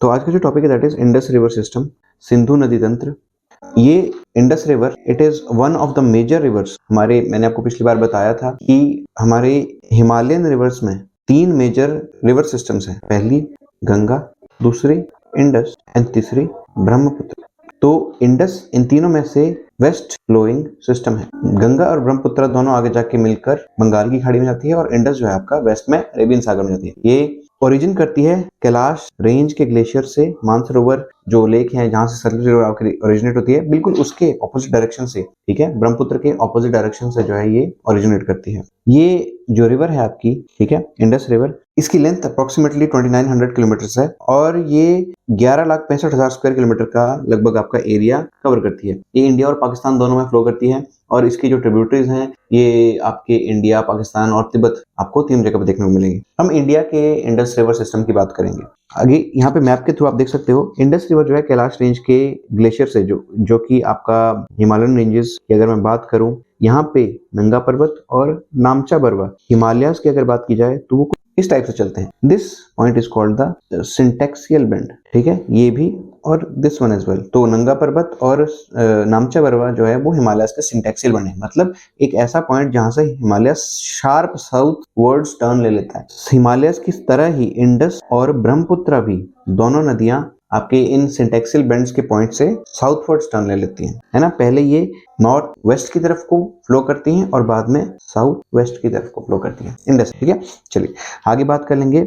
तो आज का जो टॉपिक है that is Indus river system, Sindhu नदी तंत्र। ये Indus river it is one of the major rivers. मैंने आपको पिछली बार बताया था कि हमारे हिमालयन रिवर्स में 3 मेजर रिवर सिस्टम्स हैं। पहली गंगा, दूसरी इंडस एंड तीसरी ब्रह्मपुत्र। तो इंडस इन तीनों में से वेस्ट फ्लोइंग सिस्टम है। गंगा और ब्रह्मपुत्र दोनों आगे जाके मिलकर बंगाल की खाड़ी में जाती है और इंडस जो है आपका वेस्ट में अरेबियन सागर में जाती है। ये ओरिजिन करती है कैलाश रेंज के ग्लेशियर से। मानसरोवर जो लेक है जहां से सतलुज रिवर ओरिजिनेट होती है, बिल्कुल उसके ऑपोजिट डायरेक्शन से, ठीक है, ब्रह्मपुत्र के ऑपोजिट डायरेक्शन से जो है ये ओरिजिनेट करती है। ये जो रिवर है आपकी, ठीक है, इंडस रिवर, इसकी लेंथ अप्रोक्सीमेटली 2900 किलोमीटर है और ये 11,65,000 स्क्वायर किलोमीटर का लगभग आपका एरिया कवर करती है। ये इंडिया और पाकिस्तान दोनों में फ्लो करती है और इसकी जो ट्रिब्यूटरीज हैं ये आपके इंडिया, पाकिस्तान और तिब्बत आपको 3 जगह पर देखने को मिलेंगे। हम इंडिया के इंडस रिवर सिस्टम की बात करेंगे आगे। यहाँ पे मैप के थ्रू आप देख सकते हो इंडस रिवर जो है कैलाश रेंज के ग्लेशियर से जो कि आपका हिमालयन रेंजेस की अगर मैं बात करूं, यहाँ पे नंगा पर्वत और नामचा बरवा हिमालयाज की अगर बात की जाए तो वो इस टाइप से चलते हैं। This point is called the सिंटेक्सियल bend, ठीक है, ये भी और दिस वन एज वेल। तो नंगा पर्वत और नामचा बरवा जो है वो हिमालयस के सिंटेक्सियल बेंड है, मतलब एक ऐसा पॉइंट जहां से Himalaya sharp south words turn ले लेता है। हिमालयस की तरह ही इंडस और ब्रह्मपुत्र भी दोनों नदियां आपके इन सिंटेक्सियल बेंड्स के पॉइंट से साउथवर्ड्स टर्न ले लेती हैं, है ना। पहले ये नॉर्थ वेस्ट की तरफ को फ्लो करती हैं और बाद में साउथ वेस्ट की तरफ को फ्लो करती हैं इंडस, ठीक है। चलिए आगे बात कर लेंगे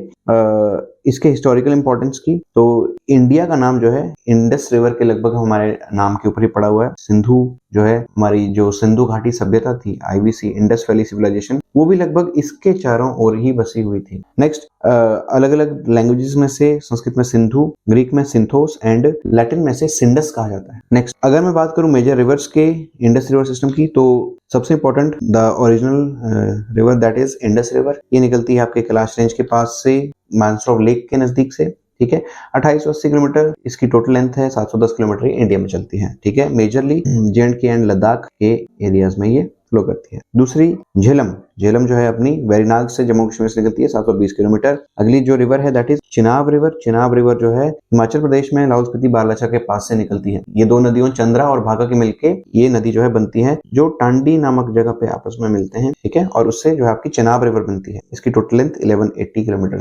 इसके हिस्टोरिकल इंपॉर्टेंस की। तो इंडिया का नाम जो है इंडस रिवर के लगभग हमारे नाम के ऊपर ही पड़ा हुआ है। सिंधु जो है हमारी जो सिंधु घाटी सभ्यता थी, IVC इंडस वैली सिविलाइजेशन, वो भी लगभग इसके चारों ओर ही बसी हुई थी। नेक्स्ट अलग अलग लैंग्वेजेस में से संस्कृत में सिंधु, ग्रीक में सिंथोस एंड लैटिन में से सिंडस कहा जाता है। नेक्स्ट अगर मैं बात करूं मेजर रिवर्स के इंडस रिवर सिस्टम की, तो सबसे important the original river that is Indus river. ये निकलती है आपके कैलाश रेंज के पास से, मानसरोवर लेक के नजदीक से, ठीक है। 2880 किलोमीटर इसकी टोटल लेंथ है, 710 किलोमीटर इंडिया में चलती है, ठीक है। मेजरली JNK एंड लद्दाख के एरियाज में ये फ्लो करती है। दूसरी झेलम जो है अपनी वेरीनाग से जम्मू कश्मीर से निकलती है, 720 किलोमीटर। अगली जो रिवर है दैट इज चिनाब रिवर जो है हिमाचल प्रदेश में लाहौल स्पीति बारालाचा के पास से निकलती है। ये दो नदियों चंद्रा और भागा के मिलके ये नदी जो है बनती है, जो टांडी नामक जगह पे आपस में मिलते हैं, ठीक है, और उससे जो है आपकी चिनाब रिवर बनती है। इसकी टोटल लेंथ 1180 किलोमीटर।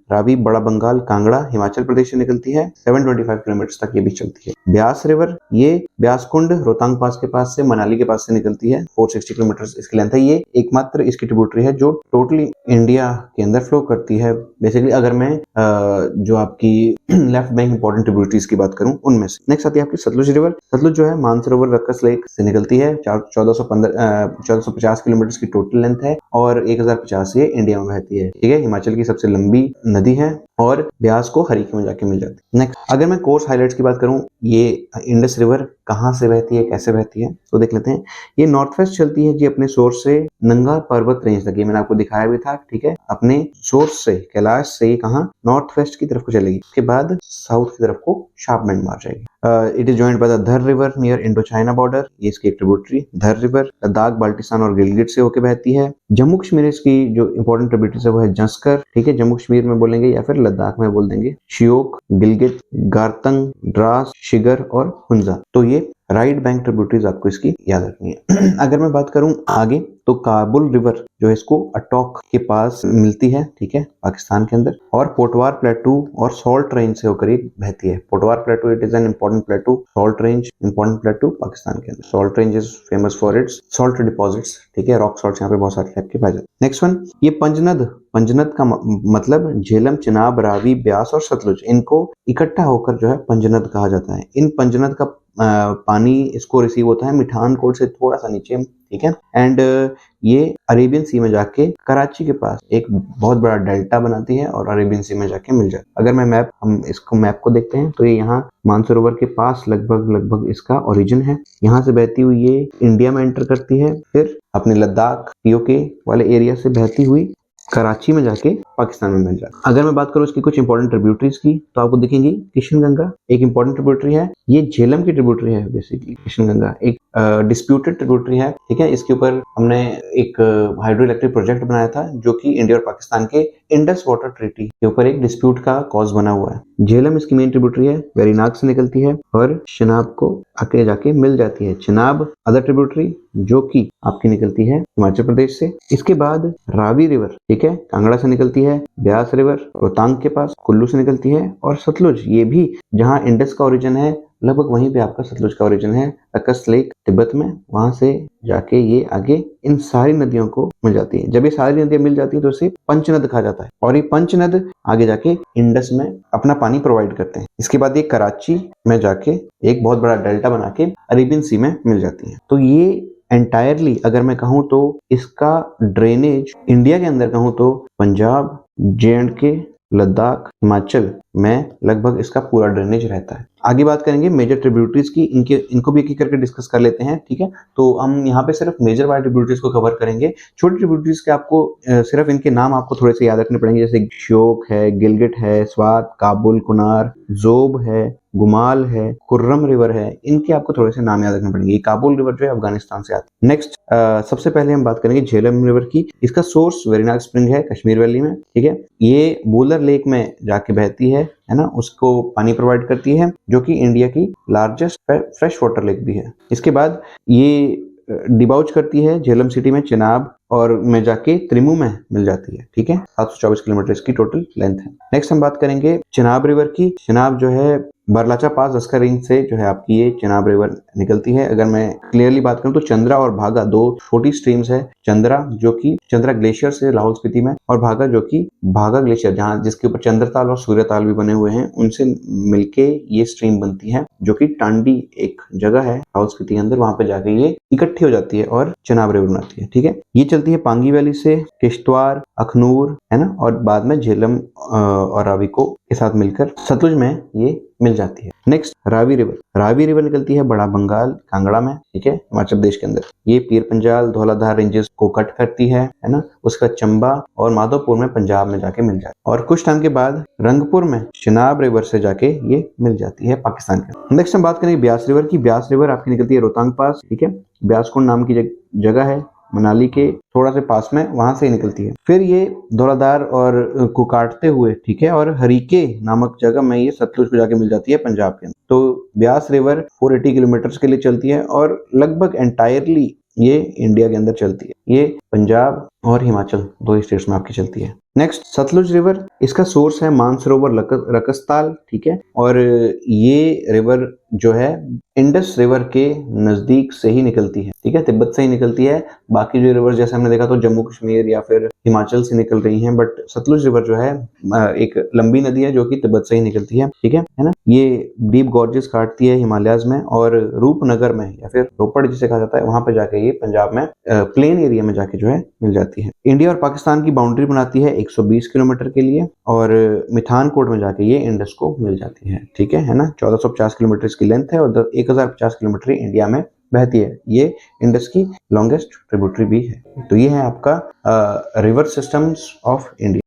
रावी बड़ा बंगाल कांगड़ा हिमाचल प्रदेश से निकलती है, 725 किलोमीटर तक ये भी चलती है। ब्यास रिवर, ये ब्यास कुंड रोहतांग पास के पास से, मनाली के पास से निकलती है, 460 किलोमीटर इसकी लेंथ है। ये एकमात्र इसकी ट्रिब्यूटरी है जो टोटली इंडिया के अंदर फ्लो करती है। बेसिकली अगर मैं जो आपकी लेफ्ट बैंक इंपॉर्टेंट ट्रिब्यूटरीज की बात करूं उनमें से। नेक्स्ट आती है आपकी सतलुज रिवर। सतलुज जो है मानसरोवर रक्कस लेक से निकलती है, 1450 किलोमीटर की टोटल लेंथ है और 1050 ये इंडिया में बहती है, ठीक है। हिमाचल की सबसे लंबी नदी है और ब्यास को हरीके में जाके मिल जाती है। नेक्स्ट अगर मैं कोर्स हाइलाइट्स की बात करूं, ये इंडस रिवर कहां से बहती है, कैसे बहती है, तो देख लेते हैं। ये नॉर्थ वेस्ट चलती है जी अपने सोर्स से नंगा पर्वत रेंज तक, ये मैंने आपको दिखाया भी था, ठीक है। अपने सोर्स से कैलाश से ये कहां नॉर्थ वेस्ट की तरफ को चलेगी, उसके बाद साउथ की तरफ को शार्प बेंड मार जाएगी। It is joined by the Dhar river near Indo China border. ये इसकी एक ट्रिब्यूटरी धर रिवर लद्दाख, बाल्टिस्तान और गिलगिट से होकर बहती है। जम्मू कश्मीर इसकी जो इंपॉर्टेंट ट्रिब्यूटरीज है वो है जंस्कर, ठीक है, जम्मू कश्मीर में बोलेंगे या फिर लद्दाख में बोल देंगे, श्योक, गिलगिट, गारतंग, द्रास, शिगर और हुंजा। तो ये राइट बैंक ट्रिब्यूटरीज आपको इसकी याद रखनी है। अगर मैं बात करूं आगे तो काबुल रिवर जो है इसको अटोक के पास मिलती है, ठीक है, पाकिस्तान के अंदर, और पोटवार प्लेटू और सॉल्ट रेंज से होकर बहती है। Potwar प्लेटू it is an important प्लेटू, salt range important प्लेटू Pakistan के अंदर। Salt range is famous for its salt deposits, ठीक है, रॉक सॉल्ट यहाँ पे बहुत सारे टाइप के पाए जाते हैं। नेक्स्ट वन, ये पंजनद का मतलब झेलम, चिनाब, रावी, ब्यास और सतलुज, इनको इकट्ठा होकर जो है पंजनद कहा जाता है। इन पंजनद का पानी इसको रिसीव होता है मिठान कोट से थोड़ा सा नीचे, ठीक है, एंड ये अरेबियन सी में जाके कराची के पास एक बहुत बड़ा डेल्टा बनाती है और अरेबियन सी में जाके मिल जाती है। अगर मैं हम इसको मैप को देखते हैं तो ये यहाँ मानसरोवर के पास लगभग इसका ओरिजिन है। यहाँ से बहती हुई ये इंडिया में एंटर करती है, फिर अपने लद्दाख POK वाले एरिया से बहती हुई कराची में जाके पाकिस्तान में मिल जाता है। अगर मैं बात करूँ इसकी कुछ इंपॉर्टेंट ट्रिब्यूटरीज की तो आपको दिखेंगी किशन गंगा एक इंपॉर्टेंट ट्रिब्यूटरी है। ये झेलम की ट्रिब्यूटरी है। बेसिकली किशन गंगा एक डिस्प्यूटेड ट्रिब्यूटरी है, ठीक है। इसके ऊपर हमने एक हाइड्रो इलेक्ट्रिक प्रोजेक्ट बनाया था जो कि इंडिया और पाकिस्तान के इंडस वाटर ट्रीटी के ऊपर एक डिस्प्यूट का कॉज बना हुआ है। झेलम इसकी मेन ट्रिब्यूटरी है, वेरीनाग से निकलती है और चिनाब को आके जाके मिल जाती है। चिनाब अदर ट्रिब्यूटरी जो कि आपकी निकलती है हिमाचल प्रदेश से। इसके बाद रावी रिवर, ठीक है, कांगड़ा से निकलती है। ब्यास रिवर रोहतांग के पास कुल्लू से निकलती है। और सतलुज, ये भी जहाँ इंडस का ओरिजिन है लगभग वहीं पे आपका सतलुज का ओरिजिन है, अगस्त लेक तिब्बत में, वहां से जाके ये आगे इन सारी नदियों को मिल जाती है। जब ये सारी नदियां मिल जाती है तो इसे पंचनद कहा जाता है और ये पंचनद आगे जाके इंडस में अपना पानी प्रोवाइड करते हैं। इसके बाद ये कराची में जाके एक बहुत बड़ा डेल्टा बना के अरेबियन सी में मिल जाती है। तो ये एंटायरली अगर मैं कहूँ तो इसका ड्रेनेज इंडिया के अंदर कहूँ तो पंजाब, J&K, लद्दाख, हिमाचल में लगभग इसका पूरा ड्रेनेज रहता है। आगे बात करेंगे मेजर ट्रिब्यूटरीज की, इनको भी एक एक करके डिस्कस कर लेते हैं, ठीक है। तो हम यहाँ पे सिर्फ मेजर वाले ट्रिब्यूटरीज को कवर करेंगे। छोटी ट्रिब्यूटरीज के आपको सिर्फ इनके नाम आपको थोड़े से याद रखने पड़ेंगे, जैसे श्योक है, गिलगिट है, स्वात, काबुल, कुनार, जोब है, गुमाल है, खुर्रम रिवर है, इनके आपको थोड़े से नाम याद रखने पड़ेंगे। ये काबुल रिवर जो है अफगानिस्तान से आता है। नेक्स्ट सबसे पहले हम बात करेंगे झेलम रिवर की। इसका सोर्स वेरीनाग स्प्रिंग है कश्मीर वैली में, ठीक है। ये बूलर लेक में जाके बहती है ना, उसको पानी प्रोवाइड करती है, जो कि इंडिया की लार्जेस्ट फ्रेश वाटर लेक भी है। इसके बाद ये डिबाउच करती है झेलम सिटी में, चिनाब और में जाके त्रिमू में मिल जाती है, ठीक है। 724 किलोमीटर इसकी टोटल लेंथ है। नेक्स्ट हम बात करेंगे चिनाब रिवर की। चिनाब जो है बरलाचा पास अस्कर रेंज से जो है आपकी ये चिनाब रिवर निकलती है। अगर मैं क्लियरली बात करूं तो चंद्रा और भागा दो छोटी स्ट्रीम्स है। चंद्रा जो कि चंद्रा ग्लेशियर से लाहौल स्पीति में, और भागा जो कि भागा ग्लेशियर जहां जिसके ऊपर चंद्रताल और सूर्यताल भी बने हुए हैं, उनसे मिलके ये स्ट्रीम बनती है, जो कि टांडी एक जगह है लाहौल स्पीति के अंदर, वहां पे जाके ये इकट्ठी हो जाती है और चिनाब रिवर बनाती है, ठीक है। ये चलती है पांगी वैली से किश्तवाड़, अखनूर, है ना, और बाद में झेलम और रावी को के साथ मिलकर सतलुज में ये मिल जाती है। Next Ravi river. Ravi river निकलती है बड़ा बंगाल कांगड़ा में, ठीक है, हिमाचल प्रदेश के अंदर। ये पीर पंजाल धौलाधार रेंजेस को कट करती है ना। उसका चंबा और माधोपुर में पंजाब में जाके मिल जाती है और कुछ टाइम के बाद रंगपुर में चिनाब रिवर से जाके ये मिल जाती है पाकिस्तान के। नेक्स्ट हम बात करेंगे ब्यास रिवर की। ब्यास रिवर आपकी निकलती है रोहतांग पास, ठीक है। ब्यासकुंड नाम की जगह है मनाली के थोड़ा से पास में, वहां से निकलती है। फिर ये धौलाधार और को काटते हुए, ठीक है, और हरीके नामक जगह में ये सतलुज को जाके मिल जाती है पंजाब के अंदर। तो ब्यास रिवर 480 किलोमीटर के लिए चलती है और लगभग एंटायरली ये इंडिया के अंदर चलती है। ये पंजाब और हिमाचल दो स्टेट्स में आपकी चलती है। नेक्स्ट सतलुज रिवर, इसका सोर्स है मानसरोवर रकसताल, ठीक है। और ये रिवर जो है इंडस रिवर के नजदीक से ही निकलती है, ठीक है, तिब्बत से ही निकलती है। बाकी जो रिवर जैसे हमने देखा तो जम्मू कश्मीर या फिर हिमाचल से निकल रही हैं, बट सतलुज रिवर जो है एक लंबी नदी है जो कि तिब्बत से ही निकलती है, ठीक है ना। ये डीप गॉर्जेस काटती है हिमालयाज में और रूपनगर में या फिर रोपड़ जिसे कहा जाता है, वहां पे जाके ये पंजाब में प्लेन एरिया में जाके जो है मिल जाती है। इंडिया और पाकिस्तान की बाउंड्री बनाती है 120 किलोमीटर के लिए और मिठानकोट में जाके ये इंडस को मिल जाती है, ठीक है ना। 1450 किलोमीटर इसकी लेंथ है और 1050 किलोमीटर इंडिया में बहती है। ये इंडस की लॉन्गेस्ट ट्रिब्यूटरी भी है। तो ये है आपका रिवर सिस्टम्स ऑफ इंडिया।